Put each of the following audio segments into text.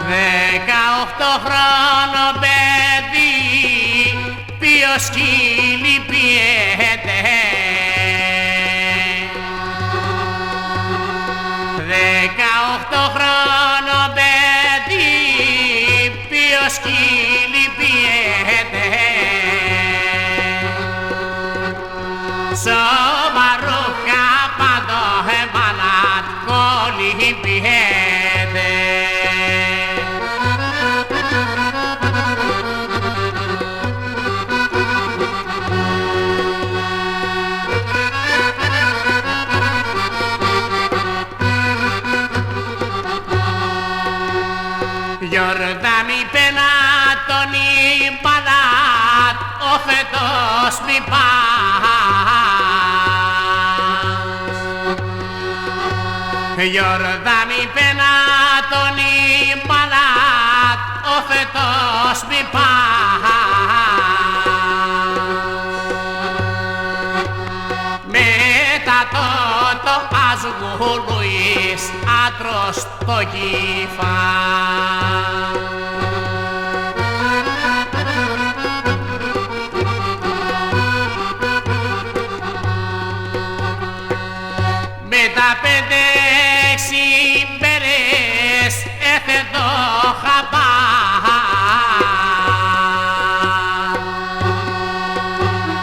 18 χρόνο παιδί, ποιος κυλιπιέται. 18 χρόνο παιδί, ποιος κυλιπιέται. Σοβαρούχα πάντο εμάνατ κολυμπιέται. Γιορδάμι πένα τον Ιμπαλάτ, ο φετός μη πας. Γιορδάμι πένα τον Ιμπαλάτ, ο φετός μη πας. Μετά το ασγουλούεις άτρος το κύφα. Τα 5-6 μέρες έθε το χαπά.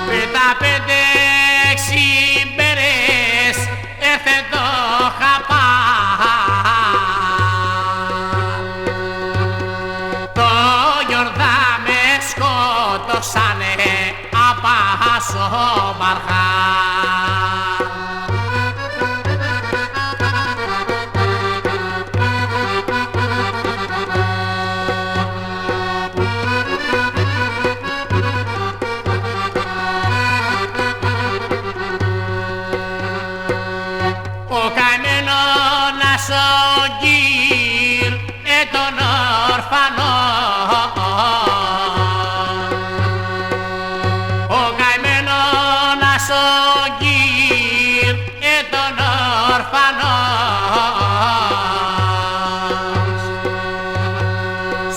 Με τα 5-6 μέρες έθε το χαπά. Το γιορδά με σκότωσανε απάσο μαρχά.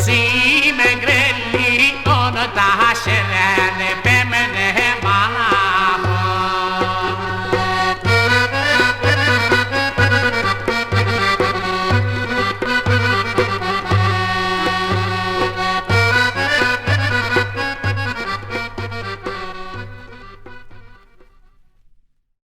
Σι με γκρελί όνο τα χερένε